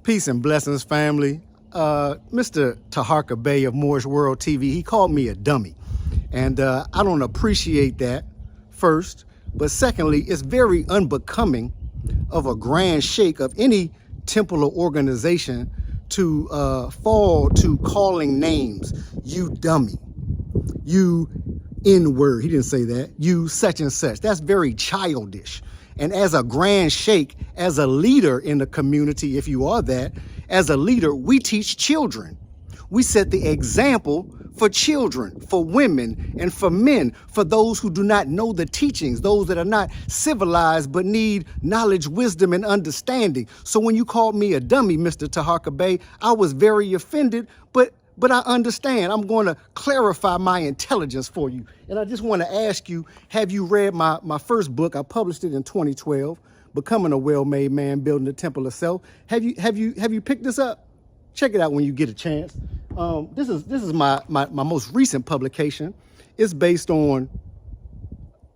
Peace and blessings, family. Mr. Taharka Bey of Moore's World TV, he called me a dummy. And I don't appreciate that, first. But secondly, it's very unbecoming of a grand sheikh of any temple or organization to fall to calling names. You dummy. You N-word. He didn't say that. You such and such. That's very childish. And as a grand sheikh, as a leader in the community, if you are that, as a leader, we teach children. We set the example for children, for women, and for men, for those who do not know the teachings, those that are not civilized but need knowledge, wisdom, and understanding. So when you called me a dummy, Mr. Taharka Bey, I was very offended, but I understand. I'm going to clarify my intelligence for you. And I just want to ask you, have you read my first book? I published it in 2012, Becoming a Well-Made Man, Building the Temple of Self. Have you picked this up? Check it out when you get a chance. This is my most recent publication. It's based on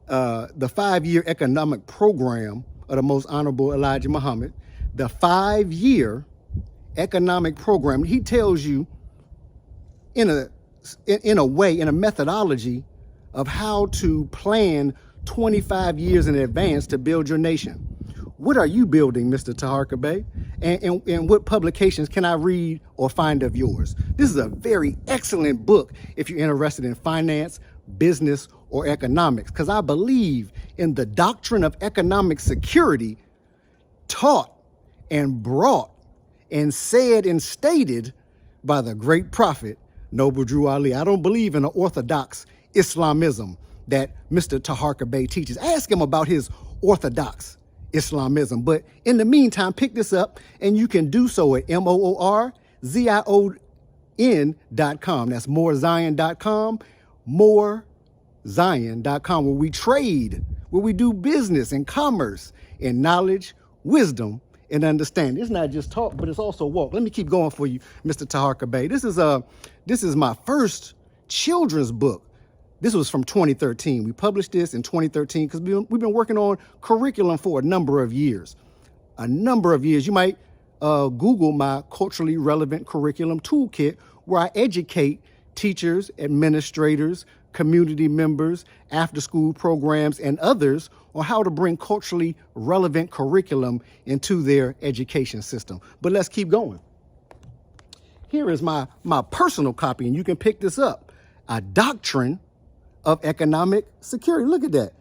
the 5-year economic program of the Most Honorable Elijah Muhammad. The 5-year economic program. He tells you in a way, in a methodology of how to plan 25 years in advance to build your nation. What are you building, Mr. Taharka Bey? And what publications can I read or find of yours? This is a very excellent book if you're interested in finance, business, or economics, because I believe in the doctrine of economic security taught and brought and said and stated by the great prophet, Noble Drew Ali. I don't believe in an orthodox Islamism that Mr. Taharka Bey teaches. Ask him about his orthodox Islamism. But in the meantime, pick this up, and you can do so at MOORZION.com. That's morezion.com, morezion.com, where we trade, where we do business and commerce and knowledge, wisdom, and understanding. It's not just talk, but it's also walk. Let me keep going for you, Mr. Taharka Bey. This is my first children's book. This was from 2013. We published this in 2013 because we've been working on curriculum for a number of years. You might Google my culturally relevant curriculum toolkit, where I educate teachers, administrators, community members, after-school programs, and others on how to bring culturally relevant curriculum into their education system. But let's keep going. Here is my personal copy, and you can pick this up. A Doctrine of Economic Security. Look at that.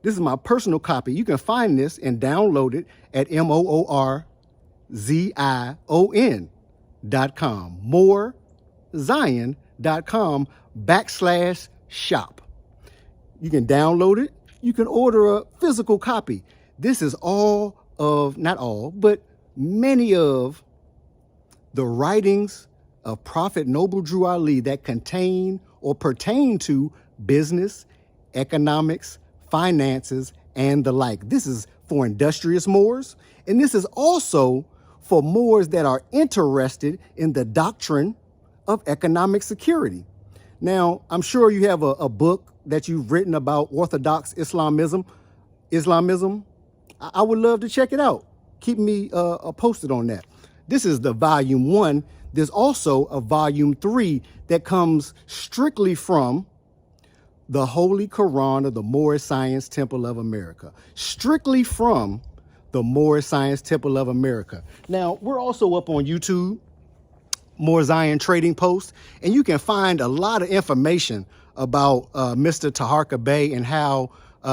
This is my personal copy. You can find this and download it at morezion.com. morezion.com/shop. You can download it. You can order a physical copy. This is all of, not all, but many of the writings of Prophet Noble Drew Ali that contain or pertain to business, economics, finances, and the like. This is for industrious Moors, and this is also for Moors that are interested in the doctrine of economic security. Now, I'm sure you have a book that you've written about Orthodox Islamism. I would love to check it out. Keep me posted on that. This is the volume 1. There's also a volume 3 that comes strictly from the Holy Quran of the Moorish Science Temple of America. Strictly from the Moorish Science Temple of America. Now, we're also up on YouTube, More Zion Trading Post, and you can find a lot of information about Mr. Taharka Bey and how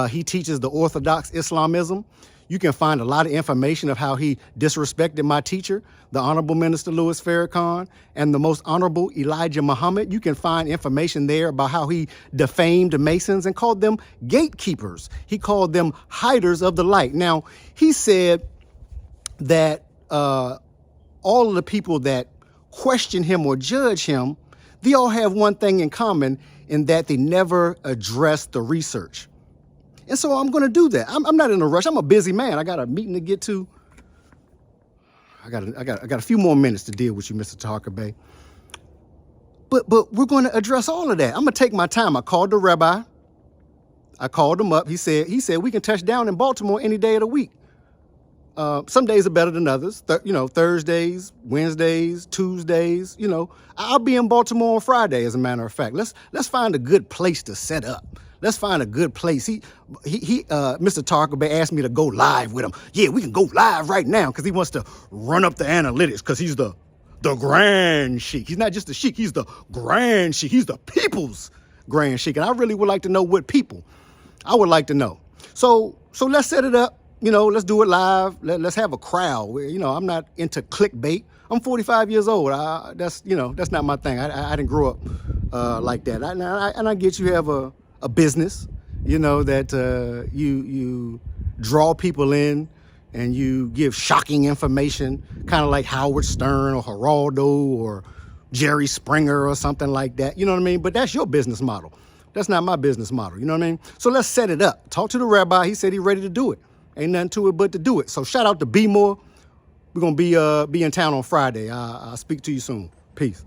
he teaches the Orthodox Islamism. You can find a lot of information of how he disrespected my teacher, the Honorable Minister Louis Farrakhan, and the Most Honorable Elijah Muhammad. You can find information there about how he defamed Masons and called them gatekeepers. He called them hiders of the light. Now, he said that all of the people that question him or judge him, they all have one thing in common, in that they never address the research. And so I'm going to do that. I'm not in a rush. I'm a busy man. I got a meeting to get to. I got a few more minutes to deal with you, Mr. Taharka Bey. But we're going to address all of that. I'm going to take my time. I called the rabbi. I called him up. He said we can touch down in Baltimore any day of the week. Some days are better than others. Thursdays, Wednesdays, Tuesdays. I'll be in Baltimore on Friday, as a matter of fact. Let's find a good place to set up. Let's find a good place. Mr. Taharka Bey asked me to go live with him. Yeah, we can go live right now because he wants to run up the analytics because he's the grand sheik. He's not just the sheik, he's the grand sheik. He's the people's grand sheik. And I really would like to know what people. I would like to know. So let's set it up. Let's do it live. Let's have a crowd. I'm not into clickbait. I'm 45 years old. That's not my thing. I didn't grow up like that. And I get you have a business, that you draw people in and you give shocking information, kind of like Howard Stern or Geraldo or Jerry Springer or something like that. You know what I mean? But that's your business model. That's not my business model. You know what I mean? So let's set it up. Talk to the rabbi. He said he's ready to do it. Ain't nothing to it but to do it. So shout out to B More. We're going to be in town on Friday. I'll speak to you soon. Peace.